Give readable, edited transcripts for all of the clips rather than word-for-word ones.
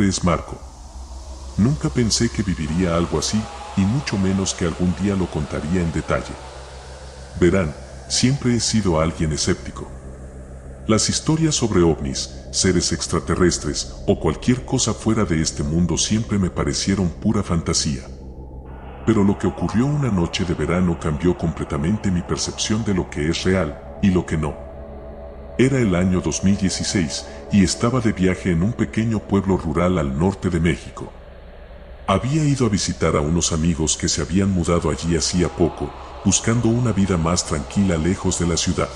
es Marco. Nunca pensé que viviría algo así, y mucho menos que algún día lo contaría en detalle. Verán, siempre he sido alguien escéptico. Las historias sobre ovnis, seres extraterrestres o cualquier cosa fuera de este mundo siempre me parecieron pura fantasía. Pero lo que ocurrió una noche de verano cambió completamente mi percepción de lo que es real y lo que no. Era el año 2016 y estaba de viaje en un pequeño pueblo rural al norte de México. Había ido a visitar a unos amigos que se habían mudado allí hacía poco, buscando una vida más tranquila lejos de la ciudad.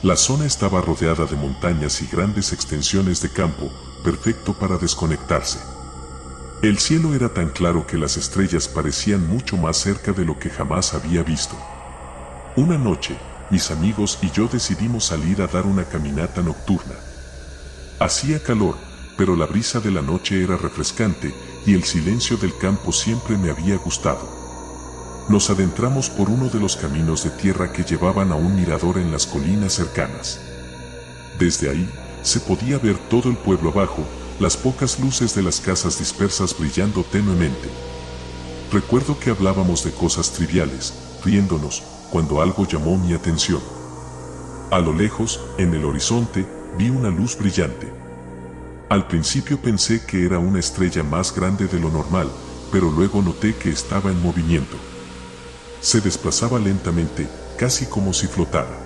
La zona estaba rodeada de montañas y grandes extensiones de campo, perfecto para desconectarse. El cielo era tan claro que las estrellas parecían mucho más cerca de lo que jamás había visto. Una noche, mis amigos y yo decidimos salir a dar una caminata nocturna. Hacía calor, pero la brisa de la noche era refrescante y el silencio del campo siempre me había gustado. Nos adentramos por uno de los caminos de tierra que llevaban a un mirador en las colinas cercanas. Desde ahí, se podía ver todo el pueblo abajo, las pocas luces de las casas dispersas brillando tenuemente. Recuerdo que hablábamos de cosas triviales, riéndonos, cuando algo llamó mi atención. A lo lejos, en el horizonte, vi una luz brillante. Al principio pensé que era una estrella más grande de lo normal, pero luego noté que estaba en movimiento. Se desplazaba lentamente, casi como si flotara.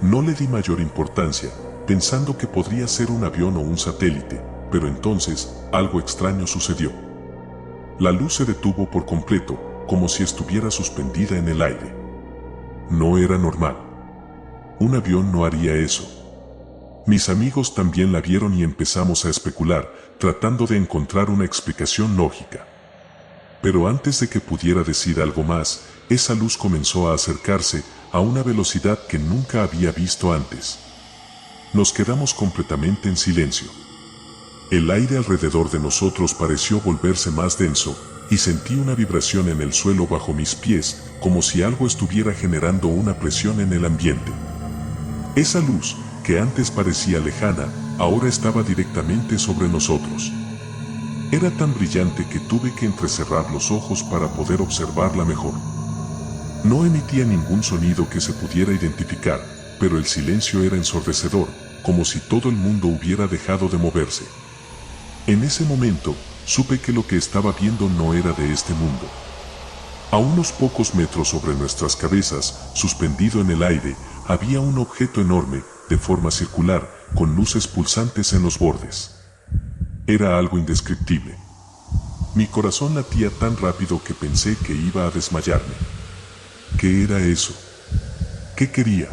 No le di mayor importancia, pensando que podría ser un avión o un satélite, pero entonces, algo extraño sucedió. La luz se detuvo por completo, como si estuviera suspendida en el aire. No era normal. Un avión no haría eso. Mis amigos también la vieron y empezamos a especular, tratando de encontrar una explicación lógica. Pero antes de que pudiera decir algo más, esa luz comenzó a acercarse a una velocidad que nunca había visto antes. Nos quedamos completamente en silencio. El aire alrededor de nosotros pareció volverse más denso, y sentí una vibración en el suelo bajo mis pies, como si algo estuviera generando una presión en el ambiente. Esa luz, que antes parecía lejana, ahora estaba directamente sobre nosotros. Era tan brillante que tuve que entrecerrar los ojos para poder observarla mejor. No emitía ningún sonido que se pudiera identificar, pero el silencio era ensordecedor, como si todo el mundo hubiera dejado de moverse. En ese momento, supe que lo que estaba viendo no era de este mundo. A unos pocos metros sobre nuestras cabezas, suspendido en el aire, había un objeto enorme, de forma circular, con luces pulsantes en los bordes. Era algo indescriptible. Mi corazón latía tan rápido que pensé que iba a desmayarme. ¿Qué era eso? ¿Qué quería?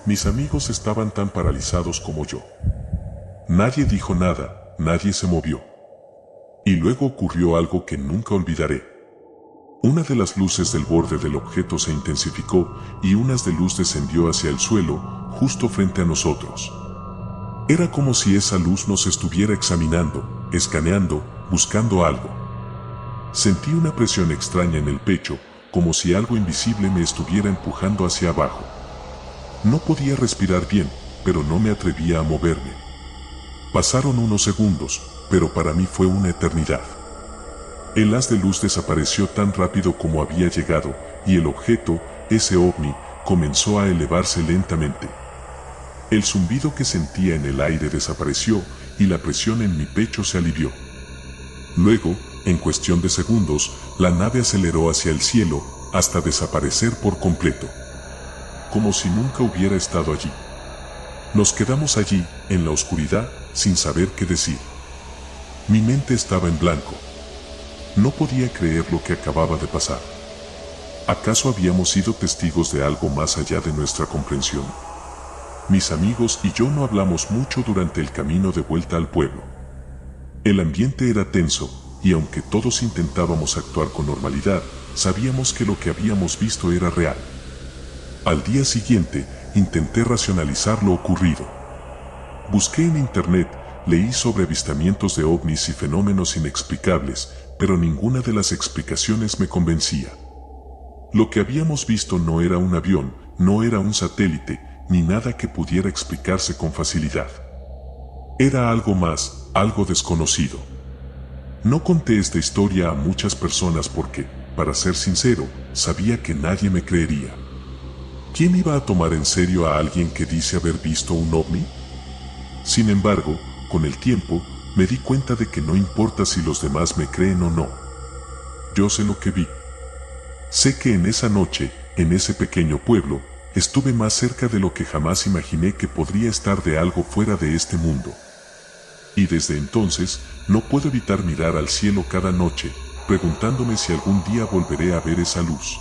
Mis amigos estaban tan paralizados como yo. Nadie dijo nada, nadie se movió. Y luego ocurrió algo que nunca olvidaré. Una de las luces del borde del objeto se intensificó y un haz de luz descendió hacia el suelo, justo frente a nosotros. Era como si esa luz nos estuviera examinando, escaneando, buscando algo. Sentí una presión extraña en el pecho, como si algo invisible me estuviera empujando hacia abajo. No podía respirar bien, pero no me atrevía a moverme. Pasaron unos segundos, pero para mí fue una eternidad. El haz de luz desapareció tan rápido como había llegado, y el objeto, ese ovni, comenzó a elevarse lentamente. El zumbido que sentía en el aire desapareció, y la presión en mi pecho se alivió. Luego, en cuestión de segundos, la nave aceleró hacia el cielo, hasta desaparecer por completo. Como si nunca hubiera estado allí. Nos quedamos allí, en la oscuridad, sin saber qué decir. Mi mente estaba en blanco. No podía creer lo que acababa de pasar. ¿Acaso habíamos sido testigos de algo más allá de nuestra comprensión? Mis amigos y yo no hablamos mucho durante el camino de vuelta al pueblo. El ambiente era tenso, y aunque todos intentábamos actuar con normalidad, sabíamos que lo que habíamos visto era real. Al día siguiente, intenté racionalizar lo ocurrido. Busqué en internet, leí sobre avistamientos de ovnis y fenómenos inexplicables, pero ninguna de las explicaciones me convencía. Lo que habíamos visto no era un avión, no era un satélite, ni nada que pudiera explicarse con facilidad. Era algo más, algo desconocido. No conté esta historia a muchas personas porque, para ser sincero, sabía que nadie me creería. ¿Quién iba a tomar en serio a alguien que dice haber visto un ovni? Sin embargo, con el tiempo, me di cuenta de que no importa si los demás me creen o no. Yo sé lo que vi. Sé que en esa noche, en ese pequeño pueblo, estuve más cerca de lo que jamás imaginé que podría estar de algo fuera de este mundo. Y desde entonces, no puedo evitar mirar al cielo cada noche, preguntándome si algún día volveré a ver esa luz.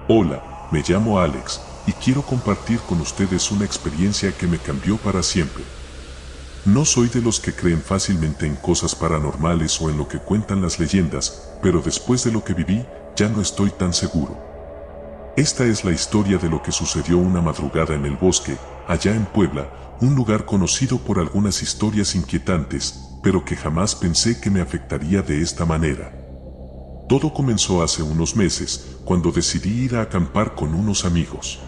Hola, me llamo Alex, y quiero compartir con ustedes una experiencia que me cambió para siempre. No soy de los que creen fácilmente en cosas paranormales o en lo que cuentan las leyendas, pero después de lo que viví, ya no estoy tan seguro. Esta es la historia de lo que sucedió una madrugada en el bosque, allá en Puebla, un lugar conocido por algunas historias inquietantes, pero que jamás pensé que me afectaría de esta manera. Todo comenzó hace unos meses, cuando decidí ir a acampar con unos amigos.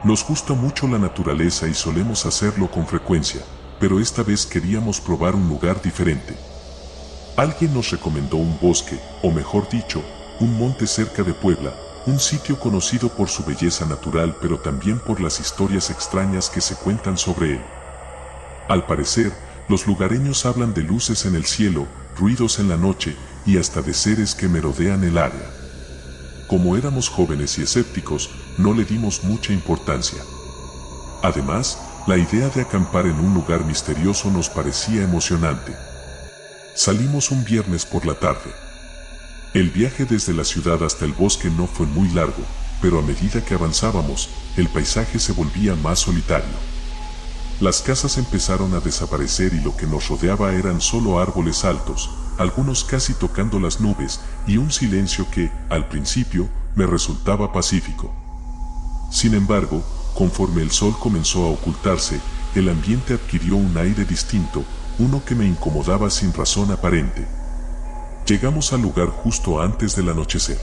Nos gusta mucho la naturaleza y solemos hacerlo con frecuencia, pero esta vez queríamos probar un lugar diferente. Alguien nos recomendó un bosque, o mejor dicho, un monte cerca de Puebla, un sitio conocido por su belleza natural pero también por las historias extrañas que se cuentan sobre él. Al parecer, los lugareños hablan de luces en el cielo, ruidos en la noche y hasta de seres que merodean el área. Como éramos jóvenes y escépticos, no le dimos mucha importancia. Además, la idea de acampar en un lugar misterioso nos parecía emocionante. Salimos un viernes por la tarde. El viaje desde la ciudad hasta el bosque no fue muy largo, pero a medida que avanzábamos, el paisaje se volvía más solitario. Las casas empezaron a desaparecer y lo que nos rodeaba eran solo árboles altos, algunos casi tocando las nubes, y un silencio que, al principio, me resultaba pacífico. Sin embargo, conforme el sol comenzó a ocultarse, el ambiente adquirió un aire distinto, uno que me incomodaba sin razón aparente. Llegamos al lugar justo antes del anochecer.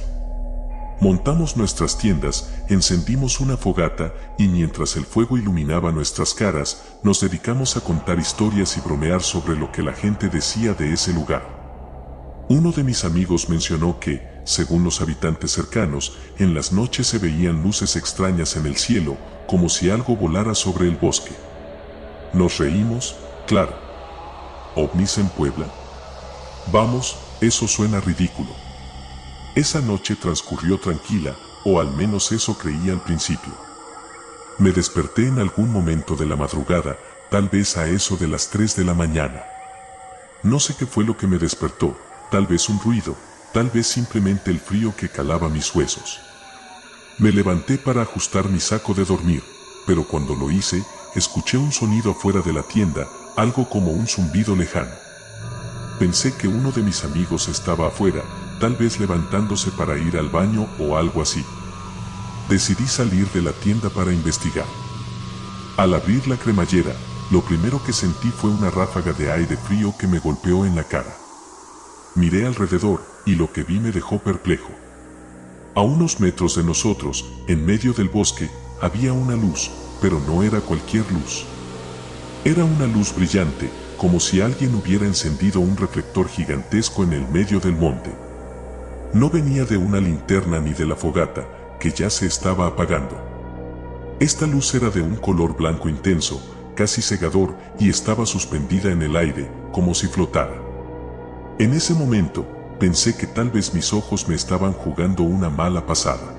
Montamos nuestras tiendas, encendimos una fogata y mientras el fuego iluminaba nuestras caras, nos dedicamos a contar historias y bromear sobre lo que la gente decía de ese lugar. Uno de mis amigos mencionó que, según los habitantes cercanos, en las noches se veían luces extrañas en el cielo, como si algo volara sobre el bosque. Nos reímos, claro. ¿Ovnis en Puebla? Vamos, eso suena ridículo. Esa noche transcurrió tranquila, o al menos eso creí al principio. Me desperté en algún momento de la madrugada, tal vez a eso de las 3 de la mañana. No sé qué fue lo que me despertó, tal vez un ruido, tal vez simplemente el frío que calaba mis huesos. Me levanté para ajustar mi saco de dormir, pero cuando lo hice, escuché un sonido afuera de la tienda, algo como un zumbido lejano. Pensé que uno de mis amigos estaba afuera, tal vez levantándose para ir al baño o algo así. Decidí salir de la tienda para investigar. Al abrir la cremallera, lo primero que sentí fue una ráfaga de aire frío que me golpeó en la cara. Miré alrededor, y lo que vi me dejó perplejo. A unos metros de nosotros, en medio del bosque, había una luz, pero no era cualquier luz. Era una luz brillante, como si alguien hubiera encendido un reflector gigantesco en el medio del monte. No venía de una linterna ni de la fogata, que ya se estaba apagando. Esta luz era de un color blanco intenso, casi cegador, y estaba suspendida en el aire, como si flotara. En ese momento, pensé que tal vez mis ojos me estaban jugando una mala pasada.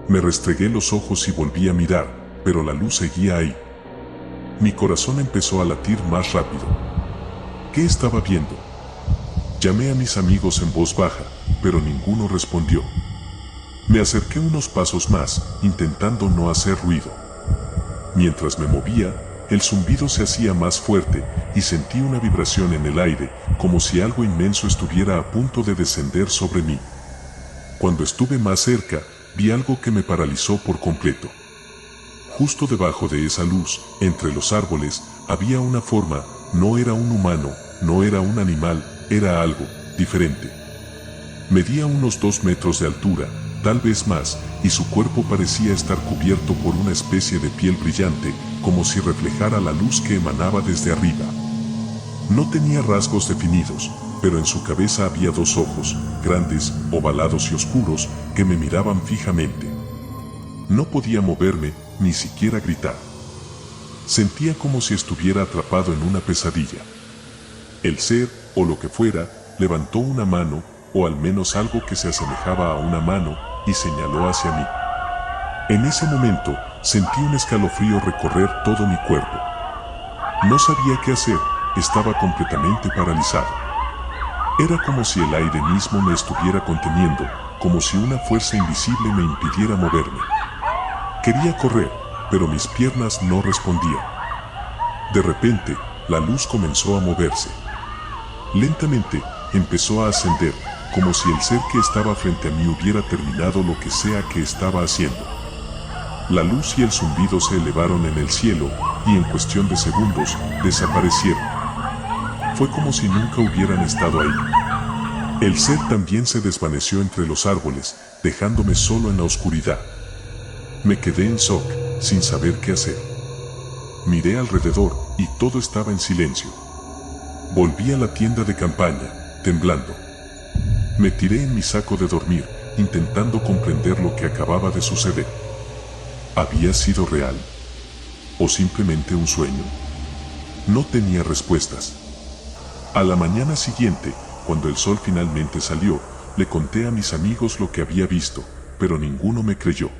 Me restregué los ojos y volví a mirar, pero la luz seguía ahí. Mi corazón empezó a latir más rápido. ¿Qué estaba viendo? Llamé a mis amigos en voz baja, pero ninguno respondió. Me acerqué unos pasos más, intentando no hacer ruido. Mientras me movía, el zumbido se hacía más fuerte y sentí una vibración en el aire, como si algo inmenso estuviera a punto de descender sobre mí. Cuando estuve más cerca, vi algo que me paralizó por completo. Justo debajo de esa luz, entre los árboles, había una forma, no era un humano, no era un animal, era algo diferente. Medía unos 2 metros de altura, tal vez más, y su cuerpo parecía estar cubierto por una especie de piel brillante, como si reflejara la luz que emanaba desde arriba. No tenía rasgos definidos, pero en su cabeza había dos ojos, grandes, ovalados y oscuros, que me miraban fijamente. No podía moverme, ni siquiera gritar. Sentía como si estuviera atrapado en una pesadilla. El ser, o lo que fuera, levantó una mano, o al menos algo que se asemejaba a una mano, y señaló hacia mí. En ese momento, sentí un escalofrío recorrer todo mi cuerpo. No sabía qué hacer, estaba completamente paralizado. Era como si el aire mismo me estuviera conteniendo, como si una fuerza invisible me impidiera moverme. Quería correr, pero mis piernas no respondían. De repente, la luz comenzó a moverse. Lentamente, empezó a ascender, como si el ser que estaba frente a mí hubiera terminado lo que sea que estaba haciendo. La luz y el zumbido se elevaron en el cielo, y en cuestión de segundos, desaparecieron. Fue como si nunca hubieran estado ahí. El ser también se desvaneció entre los árboles, dejándome solo en la oscuridad. Me quedé en shock, sin saber qué hacer. Miré alrededor, y todo estaba en silencio. Volví a la tienda de campaña, temblando. Me tiré en mi saco de dormir, intentando comprender lo que acababa de suceder. ¿Había sido real? ¿O simplemente un sueño? No tenía respuestas. A la mañana siguiente, cuando el sol finalmente salió, le conté a mis amigos lo que había visto, pero ninguno me creyó.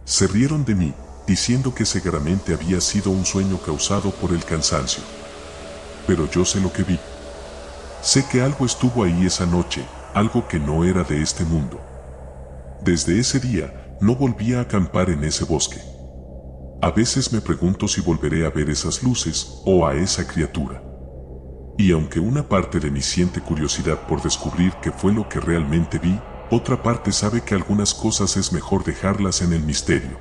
Se rieron de mí, diciendo que seguramente había sido un sueño causado por el cansancio. Pero yo sé lo que vi. Sé que algo estuvo ahí esa noche, algo que no era de este mundo. Desde ese día, no volví a acampar en ese bosque. A veces me pregunto si volveré a ver esas luces o a esa criatura. Y aunque una parte de mí siente curiosidad por descubrir qué fue lo que realmente vi, otra parte sabe que algunas cosas es mejor dejarlas en el misterio.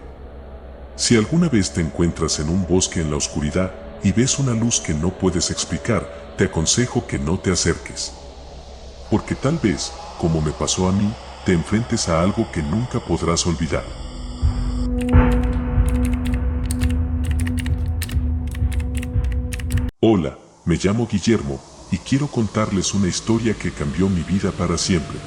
Si alguna vez te encuentras en un bosque en la oscuridad y ves una luz que no puedes explicar, te aconsejo que no te acerques. Porque tal vez, como me pasó a mí, te enfrentes a algo que nunca podrás olvidar. Hola, me llamo Guillermo, y quiero contarles una historia que cambió mi vida para siempre.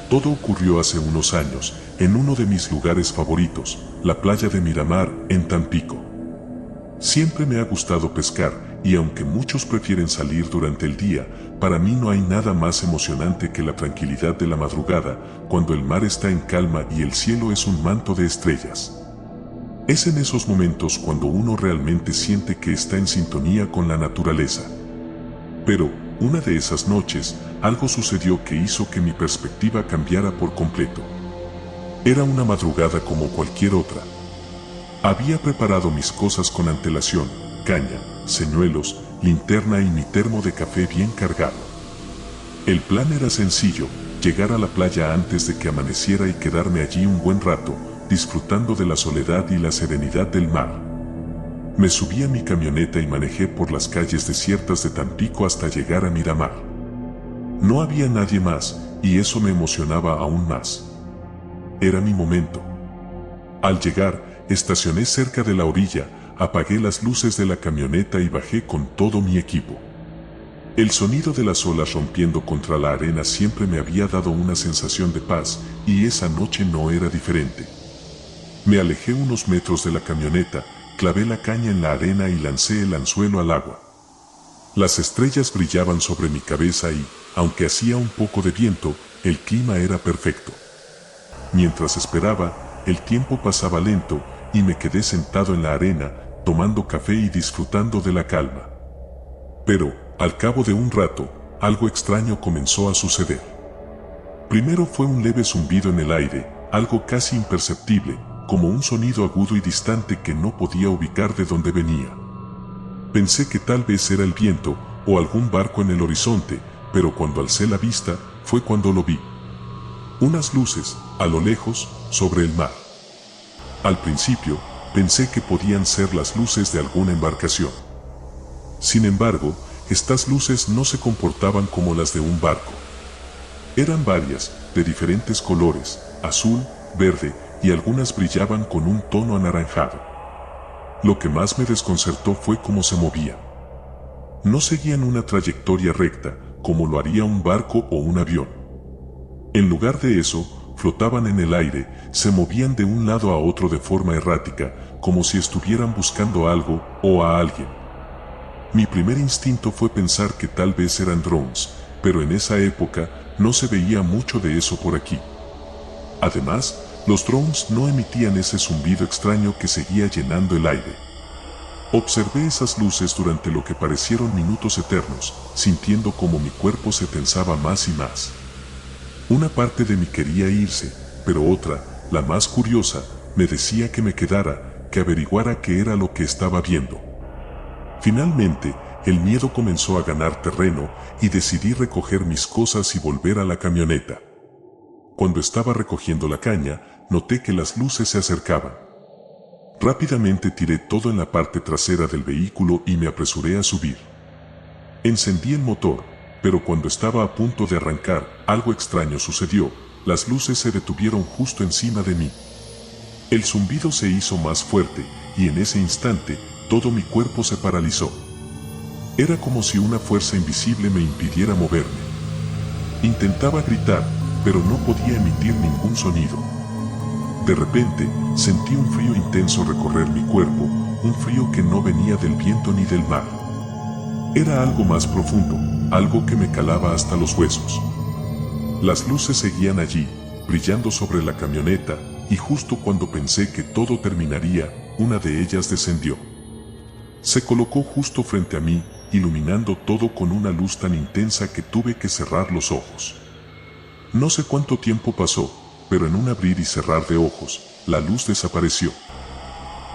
Todo ocurrió hace unos años, en uno de mis lugares favoritos, la playa de Miramar, en Tampico. Siempre me ha gustado pescar, y aunque muchos prefieren salir durante el día, para mí no hay nada más emocionante que la tranquilidad de la madrugada, cuando el mar está en calma y el cielo es un manto de estrellas. Es en esos momentos cuando uno realmente siente que está en sintonía con la naturaleza. Pero, una de esas noches, algo sucedió que hizo que mi perspectiva cambiara por completo. Era una madrugada como cualquier otra. Había preparado mis cosas con antelación, caña, señuelos, linterna y mi termo de café bien cargado. El plan era sencillo, llegar a la playa antes de que amaneciera y quedarme allí un buen rato, disfrutando de la soledad y la serenidad del mar. Me subí a mi camioneta y manejé por las calles desiertas de Tampico hasta llegar a Miramar. No había nadie más, y eso me emocionaba aún más. Era mi momento. Al llegar, estacioné cerca de la orilla, apagué las luces de la camioneta y bajé con todo mi equipo. El sonido de las olas rompiendo contra la arena siempre me había dado una sensación de paz, y esa noche no era diferente. Me alejé unos metros de la camioneta, clavé la caña en la arena y lancé el anzuelo al agua. Las estrellas brillaban sobre mi cabeza y, aunque hacía un poco de viento, el clima era perfecto. Mientras esperaba, el tiempo pasaba lento y me quedé sentado en la arena, tomando café y disfrutando de la calma. Pero, al cabo de un rato, algo extraño comenzó a suceder. Primero fue un leve zumbido en el aire, algo casi imperceptible, como un sonido agudo y distante que no podía ubicar de dónde venía. Pensé que tal vez era el viento o algún barco en el horizonte, pero cuando alcé la vista, fue cuando lo vi. Unas luces, a lo lejos, sobre el mar. Al principio, pensé que podían ser las luces de alguna embarcación. Sin embargo, estas luces no se comportaban como las de un barco. Eran varias, de diferentes colores, azul, verde, y algunas brillaban con un tono anaranjado. Lo que más me desconcertó fue cómo se movían. No seguían una trayectoria recta, como lo haría un barco o un avión. En lugar de eso, flotaban en el aire, se movían de un lado a otro de forma errática, como si estuvieran buscando algo o a alguien. Mi primer instinto fue pensar que tal vez eran drones, pero en esa época no se veía mucho de eso por aquí. Además, los drones no emitían ese zumbido extraño que seguía llenando el aire. Observé esas luces durante lo que parecieron minutos eternos, sintiendo como mi cuerpo se tensaba más y más. Una parte de mí quería irse, pero otra, la más curiosa, me decía que me quedara, que averiguara qué era lo que estaba viendo. Finalmente, el miedo comenzó a ganar terreno y decidí recoger mis cosas y volver a la camioneta. Cuando estaba recogiendo la caña, noté que las luces se acercaban. Rápidamente tiré todo en la parte trasera del vehículo y me apresuré a subir. Encendí el motor, pero cuando estaba a punto de arrancar, algo extraño sucedió. Las luces se detuvieron justo encima de mí. El zumbido se hizo más fuerte, y en ese instante, todo mi cuerpo se paralizó. Era como si una fuerza invisible me impidiera moverme. Intentaba gritar, pero no podía emitir ningún sonido. De repente, sentí un frío intenso recorrer mi cuerpo, un frío que no venía del viento ni del mar. Era algo más profundo, algo que me calaba hasta los huesos. Las luces seguían allí, brillando sobre la camioneta, y justo cuando pensé que todo terminaría, una de ellas descendió. Se colocó justo frente a mí, iluminando todo con una luz tan intensa que tuve que cerrar los ojos. No sé cuánto tiempo pasó, pero en un abrir y cerrar de ojos, la luz desapareció.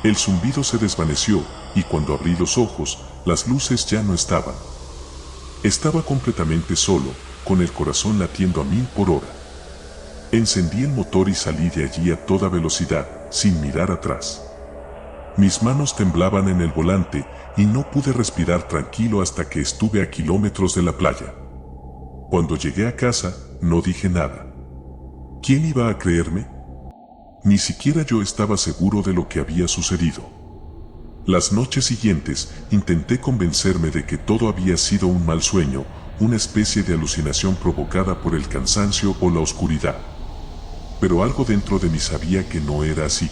El zumbido se desvaneció, y cuando abrí los ojos, las luces ya no estaban. Estaba completamente solo, con el corazón latiendo a 1000 por hora. Encendí el motor y salí de allí a toda velocidad, sin mirar atrás. Mis manos temblaban en el volante, y no pude respirar tranquilo hasta que estuve a kilómetros de la playa. Cuando llegué a casa, no dije nada. ¿Quién iba a creerme? Ni siquiera yo estaba seguro de lo que había sucedido. Las noches siguientes, intenté convencerme de que todo había sido un mal sueño, una especie de alucinación provocada por el cansancio o la oscuridad. Pero algo dentro de mí sabía que no era así.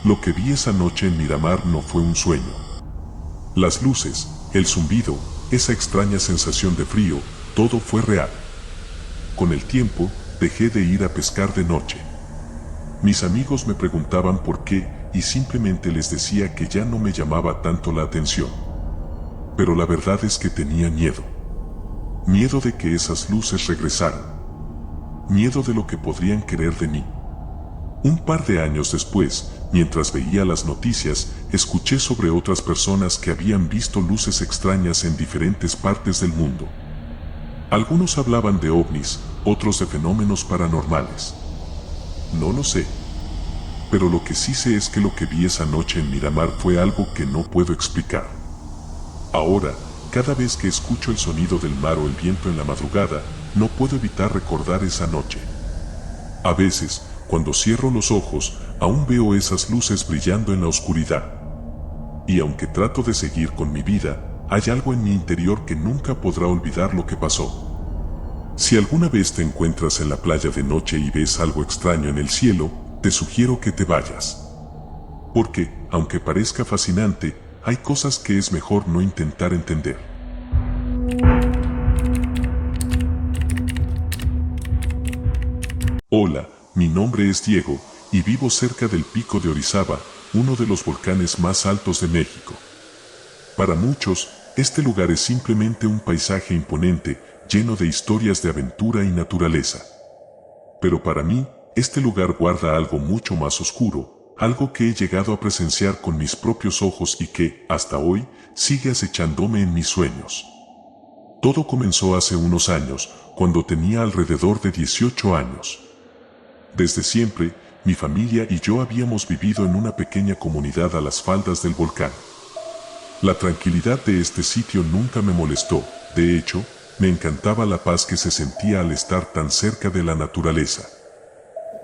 Lo que vi esa noche en Miramar no fue un sueño. Las luces, el zumbido, esa extraña sensación de frío, todo fue real. Con el tiempo, dejé de ir a pescar de noche. Mis amigos me preguntaban por qué y simplemente les decía que ya no me llamaba tanto la atención. Pero la verdad es que tenía miedo. Miedo de que esas luces regresaran. Miedo de lo que podrían querer de mí. Un par de años después, mientras veía las noticias, escuché sobre otras personas que habían visto luces extrañas en diferentes partes del mundo. Algunos hablaban de ovnis, otros de fenómenos paranormales. No lo sé. Pero lo que sí sé es que lo que vi esa noche en Miramar fue algo que no puedo explicar. Ahora, cada vez que escucho el sonido del mar o el viento en la madrugada, no puedo evitar recordar esa noche. A veces, cuando cierro los ojos, aún veo esas luces brillando en la oscuridad. Y aunque trato de seguir con mi vida, hay algo en mi interior que nunca podrá olvidar lo que pasó. Si alguna vez te encuentras en la playa de noche y ves algo extraño en el cielo, te sugiero que te vayas. Porque, aunque parezca fascinante, hay cosas que es mejor no intentar entender. Hola, mi nombre es Diego, y vivo cerca del pico de Orizaba, uno de los volcanes más altos de México. Para muchos, este lugar es simplemente un paisaje imponente, lleno de historias de aventura y naturaleza. Pero para mí, este lugar guarda algo mucho más oscuro, algo que he llegado a presenciar con mis propios ojos y que, hasta hoy, sigue acechándome en mis sueños. Todo comenzó hace unos años, cuando tenía alrededor de 18 años. Desde siempre, mi familia y yo habíamos vivido en una pequeña comunidad a las faldas del volcán. La tranquilidad de este sitio nunca me molestó, de hecho, Me encantaba la paz que se sentía al estar tan cerca de la naturaleza.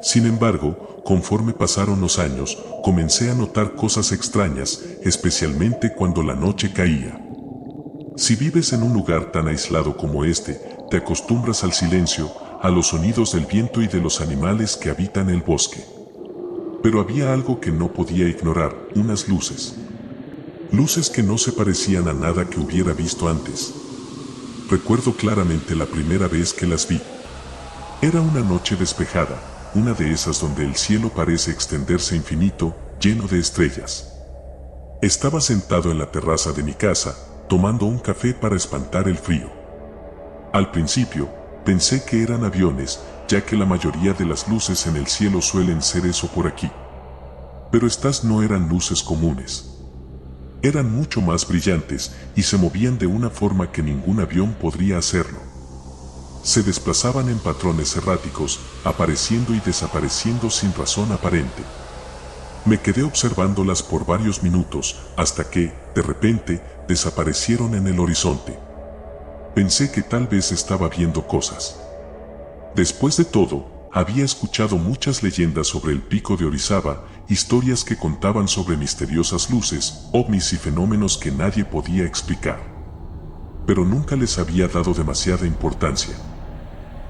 Sin embargo, conforme pasaron los años, comencé a notar cosas extrañas, especialmente cuando la noche caía. Si vives en un lugar tan aislado como este, te acostumbras al silencio, a los sonidos del viento y de los animales que habitan el bosque. Pero había algo que no podía ignorar, unas luces. Luces que no se parecían a nada que hubiera visto antes. Recuerdo claramente la primera vez que las vi. Era una noche despejada, una de esas donde el cielo parece extenderse infinito, lleno de estrellas. Estaba sentado en la terraza de mi casa, tomando un café para espantar el frío. Al principio, pensé que eran aviones, ya que la mayoría de las luces en el cielo suelen ser eso por aquí. Pero estas no eran luces comunes. Eran mucho más brillantes y se movían de una forma que ningún avión podría hacerlo. Se desplazaban en patrones erráticos, apareciendo y desapareciendo sin razón aparente. Me quedé observándolas por varios minutos, hasta que, de repente, desaparecieron en el horizonte. Pensé que tal vez estaba viendo cosas. Después de todo, había escuchado muchas leyendas sobre el pico de Orizaba, historias que contaban sobre misteriosas luces, ovnis y fenómenos que nadie podía explicar. Pero nunca les había dado demasiada importancia.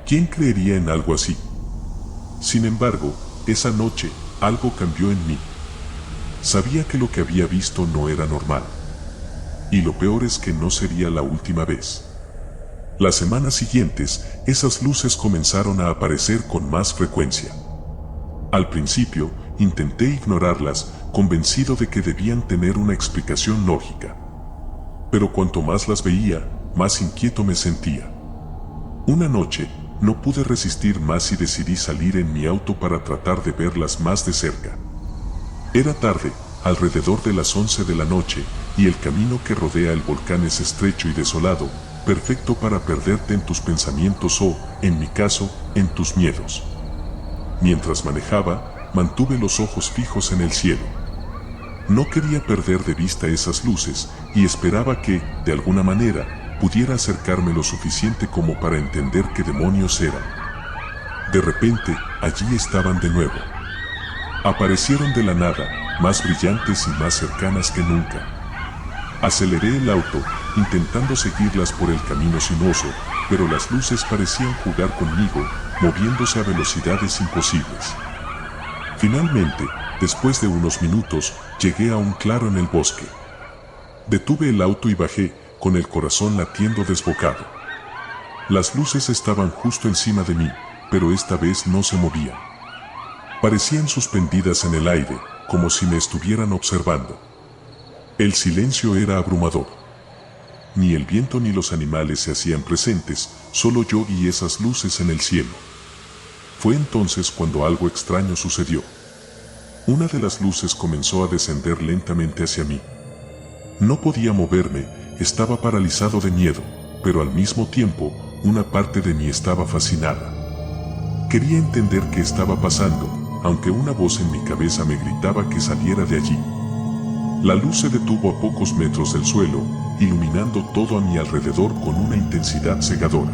¿Quién creería en algo así? Sin embargo, esa noche, algo cambió en mí. Sabía que lo que había visto no era normal. Y lo peor es que no sería la última vez. Las semanas siguientes, esas luces comenzaron a aparecer con más frecuencia. Al principio, intenté ignorarlas, convencido de que debían tener una explicación lógica. Pero cuanto más las veía, más inquieto me sentía. Una noche, no pude resistir más y decidí salir en mi auto para tratar de verlas más de cerca. Era tarde, alrededor de las 11 de la noche, y el camino que rodea el volcán es estrecho y desolado, perfecto para perderte en tus pensamientos o, en mi caso, en tus miedos. Mientras manejaba, mantuve los ojos fijos en el cielo. No quería perder de vista esas luces y esperaba que, de alguna manera, pudiera acercarme lo suficiente como para entender qué demonios eran. De repente, allí estaban de nuevo. Aparecieron de la nada, más brillantes y más cercanas que nunca. Aceleré el auto, intentando seguirlas por el camino sinuoso, pero las luces parecían jugar conmigo, moviéndose a velocidades imposibles. Finalmente, después de unos minutos, llegué a un claro en el bosque. Detuve el auto y bajé, con el corazón latiendo desbocado. Las luces estaban justo encima de mí, pero esta vez no se movían. Parecían suspendidas en el aire, como si me estuvieran observando. El silencio era abrumador. Ni el viento ni los animales se hacían presentes, solo yo y esas luces en el cielo. Fue entonces cuando algo extraño sucedió. Una de las luces comenzó a descender lentamente hacia mí. No podía moverme, estaba paralizado de miedo, pero al mismo tiempo, una parte de mí estaba fascinada. Quería entender qué estaba pasando, aunque una voz en mi cabeza me gritaba que saliera de allí. La luz se detuvo a pocos metros del suelo, iluminando todo a mi alrededor con una intensidad cegadora.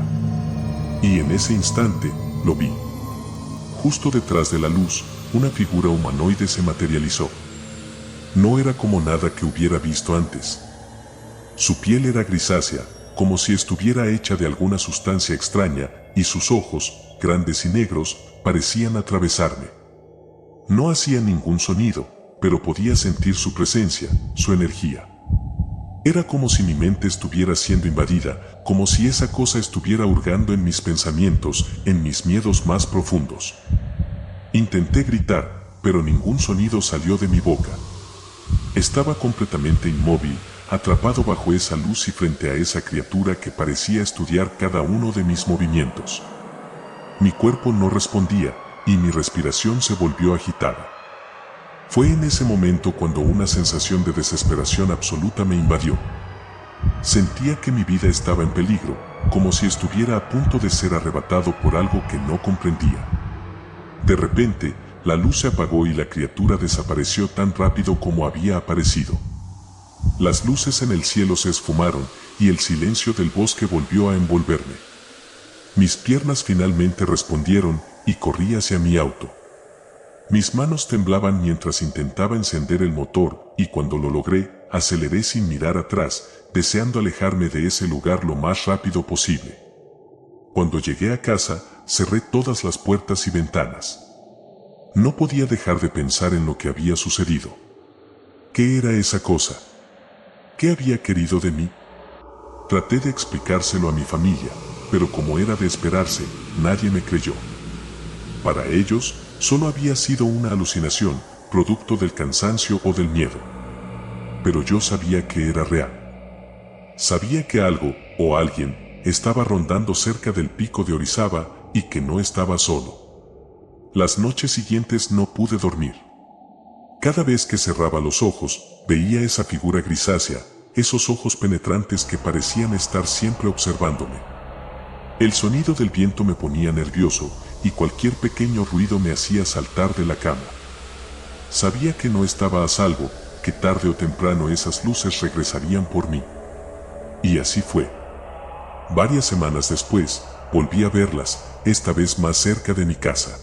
Y en ese instante, lo vi. Justo detrás de la luz, una figura humanoide se materializó. No era como nada que hubiera visto antes. Su piel era grisácea, como si estuviera hecha de alguna sustancia extraña, y sus ojos, grandes y negros, parecían atravesarme. No hacía ningún sonido, pero podía sentir su presencia, su energía. Era como si mi mente estuviera siendo invadida, como si esa cosa estuviera hurgando en mis pensamientos, en mis miedos más profundos. Intenté gritar, pero ningún sonido salió de mi boca. Estaba completamente inmóvil, atrapado bajo esa luz y frente a esa criatura que parecía estudiar cada uno de mis movimientos. Mi cuerpo no respondía, y mi respiración se volvió agitada. Fue en ese momento cuando una sensación de desesperación absoluta me invadió. Sentía que mi vida estaba en peligro, como si estuviera a punto de ser arrebatado por algo que no comprendía. De repente, la luz se apagó y la criatura desapareció tan rápido como había aparecido. Las luces en el cielo se esfumaron, y el silencio del bosque volvió a envolverme. Mis piernas finalmente respondieron y corrí hacia mi auto. Mis manos temblaban mientras intentaba encender el motor y cuando lo logré, aceleré sin mirar atrás, deseando alejarme de ese lugar lo más rápido posible. Cuando llegué a casa, cerré todas las puertas y ventanas. No podía dejar de pensar en lo que había sucedido. ¿Qué era esa cosa? ¿Qué había querido de mí? Traté de explicárselo a mi familia, pero como era de esperarse, nadie me creyó. Para ellos, solo había sido una alucinación, producto del cansancio o del miedo. Pero yo sabía que era real. Sabía que algo, o alguien, estaba rondando cerca del pico de Orizaba y que no estaba solo. Las noches siguientes no pude dormir. Cada vez que cerraba los ojos, veía esa figura grisácea, esos ojos penetrantes que parecían estar siempre observándome. El sonido del viento me ponía nervioso y cualquier pequeño ruido me hacía saltar de la cama. Sabía que no estaba a salvo, que tarde o temprano esas luces regresarían por mí. Y así fue. Varias semanas después, volví a verlas, esta vez más cerca de mi casa.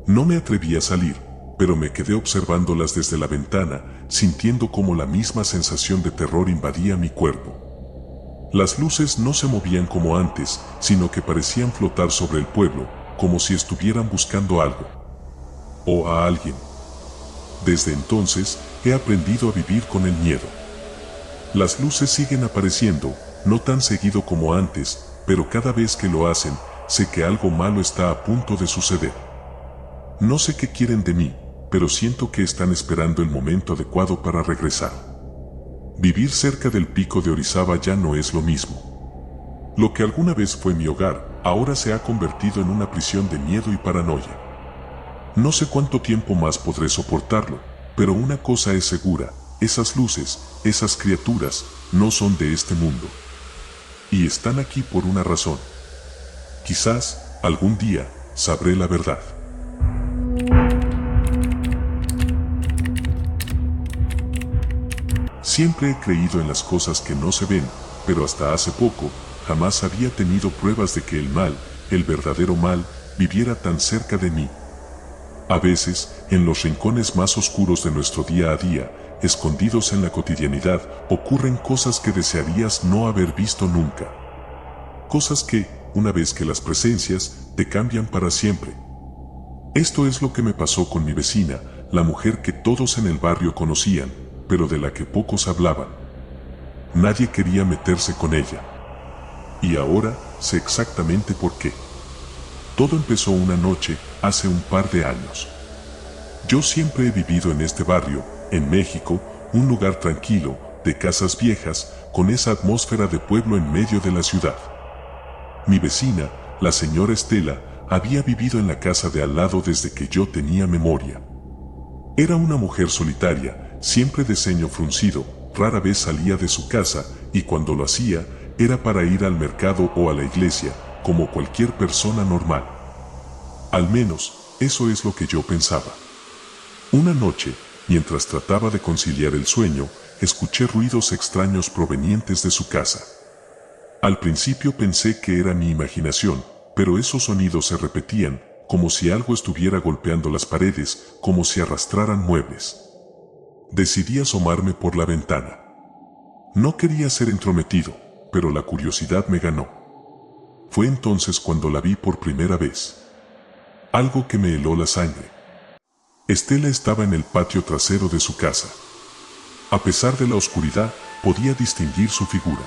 No me atreví a salir, pero me quedé observándolas desde la ventana, sintiendo cómo la misma sensación de terror invadía mi cuerpo. Las luces no se movían como antes, sino que parecían flotar sobre el pueblo, como si estuvieran buscando algo. O a alguien. Desde entonces, he aprendido a vivir con el miedo. Las luces siguen apareciendo, no tan seguido como antes, pero cada vez que lo hacen, sé que algo malo está a punto de suceder. No sé qué quieren de mí, pero siento que están esperando el momento adecuado para regresar. Vivir cerca del pico de Orizaba ya no es lo mismo. Lo que alguna vez fue mi hogar, ahora se ha convertido en una prisión de miedo y paranoia. No sé cuánto tiempo más podré soportarlo, pero una cosa es segura, esas luces, esas criaturas, no son de este mundo. Y están aquí por una razón. Quizás, algún día, sabré la verdad. Siempre he creído en las cosas que no se ven, pero hasta hace poco, jamás había tenido pruebas de que el mal, el verdadero mal, viviera tan cerca de mí. A veces, en los rincones más oscuros de nuestro día a día, escondidos en la cotidianidad, ocurren cosas que desearías no haber visto nunca. Cosas que, una vez que las presencias, te cambian para siempre. Esto es lo que me pasó con mi vecina, la mujer que todos en el barrio conocían, pero de la que pocos hablaban. Nadie quería meterse con ella. Y ahora sé exactamente por qué. Todo empezó una noche, hace un par de años. Yo siempre he vivido en este barrio, en México, un lugar tranquilo, de casas viejas, con esa atmósfera de pueblo en medio de la ciudad. Mi vecina, la señora Estela, había vivido en la casa de al lado desde que yo tenía memoria. Era una mujer solitaria, siempre de ceño fruncido, rara vez salía de su casa, y cuando lo hacía, era para ir al mercado o a la iglesia, como cualquier persona normal. Al menos, eso es lo que yo pensaba. Una noche, mientras trataba de conciliar el sueño, escuché ruidos extraños provenientes de su casa. Al principio pensé que era mi imaginación, pero esos sonidos se repetían, como si algo estuviera golpeando las paredes, como si arrastraran muebles. Decidí asomarme por la ventana. No quería ser entrometido, pero la curiosidad me ganó. Fue entonces cuando la vi por primera vez. Algo que me heló la sangre. Estela estaba en el patio trasero de su casa. A pesar de la oscuridad, podía distinguir su figura.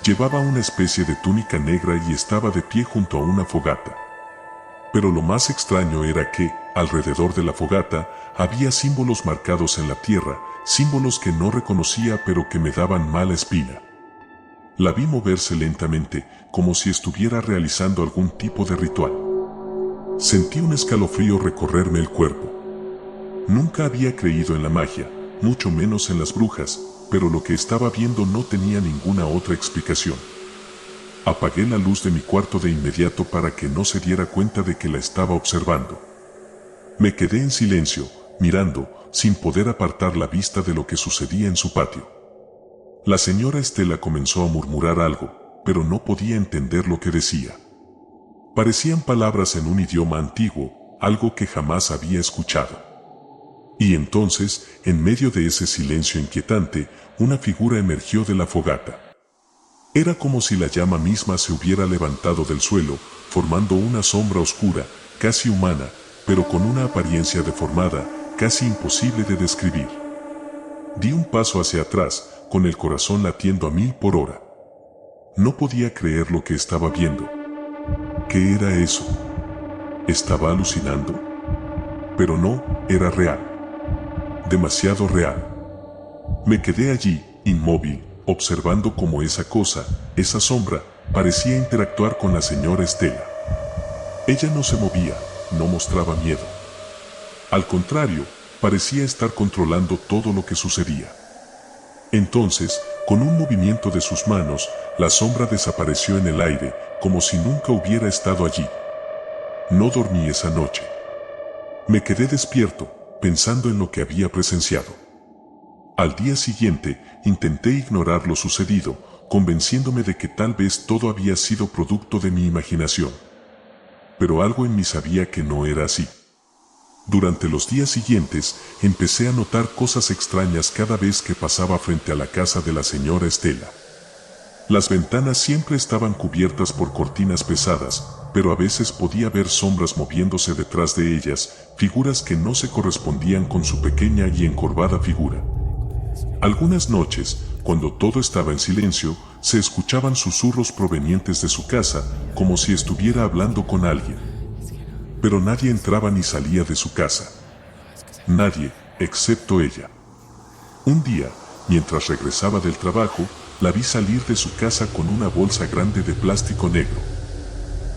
Llevaba una especie de túnica negra y estaba de pie junto a una fogata. Pero lo más extraño era que, alrededor de la fogata, había símbolos marcados en la tierra, símbolos que no reconocía pero que me daban mala espina. La vi moverse lentamente, como si estuviera realizando algún tipo de ritual. Sentí un escalofrío recorrerme el cuerpo. Nunca había creído en la magia, mucho menos en las brujas, pero lo que estaba viendo no tenía ninguna otra explicación. Apagué la luz de mi cuarto de inmediato para que no se diera cuenta de que la estaba observando. Me quedé en silencio, mirando, sin poder apartar la vista de lo que sucedía en su patio. La señora Estela comenzó a murmurar algo, pero no podía entender lo que decía. Parecían palabras en un idioma antiguo, algo que jamás había escuchado. Y entonces, en medio de ese silencio inquietante, una figura emergió de la fogata. Era como si la llama misma se hubiera levantado del suelo, formando una sombra oscura, casi humana, pero con una apariencia deformada, casi imposible de describir. Di un paso hacia atrás, con el corazón latiendo a 1000 por hora. No podía creer lo que estaba viendo. ¿Qué era eso? ¿Estaba alucinando? Pero no, era real. Demasiado real. Me quedé allí, inmóvil, observando cómo esa cosa, esa sombra, parecía interactuar con la señora Estela. Ella no se movía, no mostraba miedo. Al contrario, parecía estar controlando todo lo que sucedía. Entonces, con un movimiento de sus manos, la sombra desapareció en el aire, como si nunca hubiera estado allí. No dormí esa noche. Me quedé despierto, pensando en lo que había presenciado. Al día siguiente, intenté ignorar lo sucedido, convenciéndome de que tal vez todo había sido producto de mi imaginación. Pero algo en mí sabía que no era así. Durante los días siguientes, empecé a notar cosas extrañas cada vez que pasaba frente a la casa de la señora Estela. Las ventanas siempre estaban cubiertas por cortinas pesadas, pero a veces podía ver sombras moviéndose detrás de ellas, figuras que no se correspondían con su pequeña y encorvada figura. Algunas noches, cuando todo estaba en silencio, se escuchaban susurros provenientes de su casa, como si estuviera hablando con alguien. Pero nadie entraba ni salía de su casa. Nadie, excepto ella. Un día, mientras regresaba del trabajo, la vi salir de su casa con una bolsa grande de plástico negro.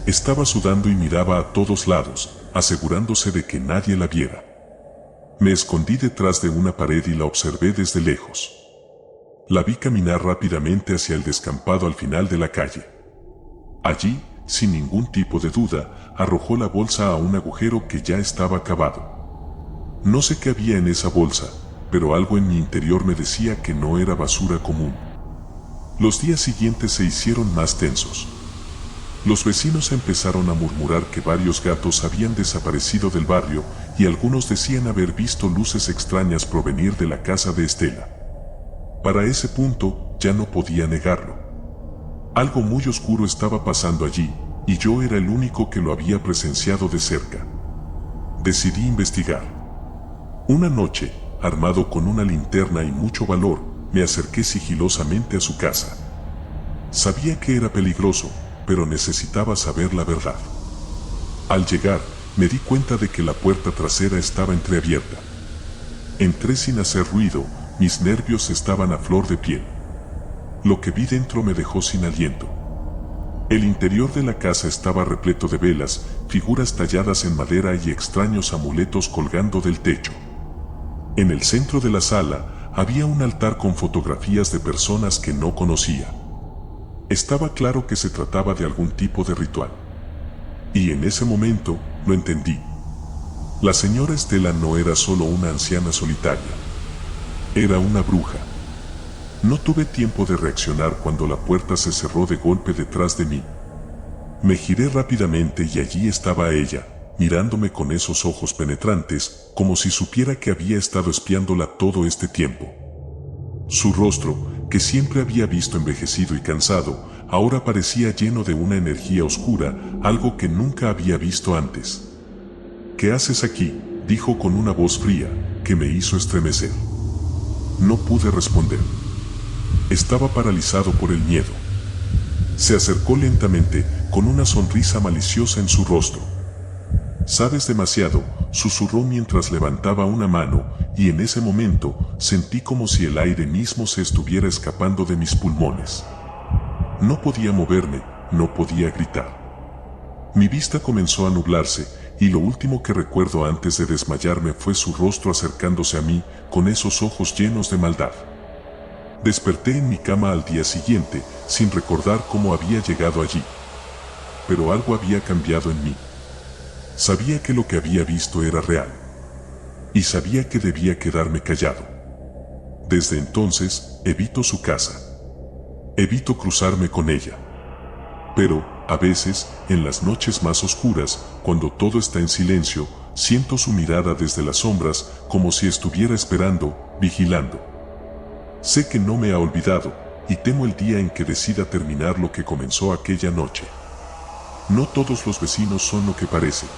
Estaba sudando y miraba a todos lados, asegurándose de que nadie la viera. Me escondí detrás de una pared y la observé desde lejos. La vi caminar rápidamente hacia el descampado al final de la calle. Allí, sin ningún tipo de duda, arrojó la bolsa a un agujero que ya estaba cavado. No sé qué había en esa bolsa, pero algo en mi interior me decía que no era basura común. Los días siguientes se hicieron más tensos. Los vecinos empezaron a murmurar que varios gatos habían desaparecido del barrio y algunos decían haber visto luces extrañas provenir de la casa de Estela. Para ese punto, ya no podía negarlo. Algo muy oscuro estaba pasando allí, y yo era el único que lo había presenciado de cerca. Decidí investigar. Una noche, armado con una linterna y mucho valor, me acerqué sigilosamente a su casa. Sabía que era peligroso, pero necesitaba saber la verdad. Al llegar, me di cuenta de que la puerta trasera estaba entreabierta. Entré sin hacer ruido, mis nervios estaban a flor de piel. Lo que vi dentro me dejó sin aliento. El interior de la casa estaba repleto de velas, figuras talladas en madera y extraños amuletos colgando del techo. En el centro de la sala había un altar con fotografías de personas que no conocía. Estaba claro que se trataba de algún tipo de ritual. Y en ese momento lo entendí. La señora Estela no era solo una anciana solitaria. Era una bruja. No tuve tiempo de reaccionar cuando la puerta se cerró de golpe detrás de mí. Me giré rápidamente y allí estaba ella, mirándome con esos ojos penetrantes, como si supiera que había estado espiándola todo este tiempo. Su rostro, que siempre había visto envejecido y cansado, ahora parecía lleno de una energía oscura, algo que nunca había visto antes. ¿Qué haces aquí?, dijo con una voz fría, que me hizo estremecer. No pude responder. Estaba paralizado por el miedo. Se acercó lentamente, con una sonrisa maliciosa en su rostro. «Sabes demasiado», susurró mientras levantaba una mano, y en ese momento sentí como si el aire mismo se estuviera escapando de mis pulmones. No podía moverme, no podía gritar. Mi vista comenzó a nublarse, y lo último que recuerdo antes de desmayarme fue su rostro acercándose a mí, con esos ojos llenos de maldad. Desperté en mi cama al día siguiente, sin recordar cómo había llegado allí. Pero algo había cambiado en mí. Sabía que lo que había visto era real. Y sabía que debía quedarme callado. Desde entonces, evito su casa. Evito cruzarme con ella. Pero, a veces, en las noches más oscuras, cuando todo está en silencio, siento su mirada desde las sombras, como si estuviera esperando, vigilando. Sé que no me ha olvidado, y temo el día en que decida terminar lo que comenzó aquella noche. No todos los vecinos son lo que parecen.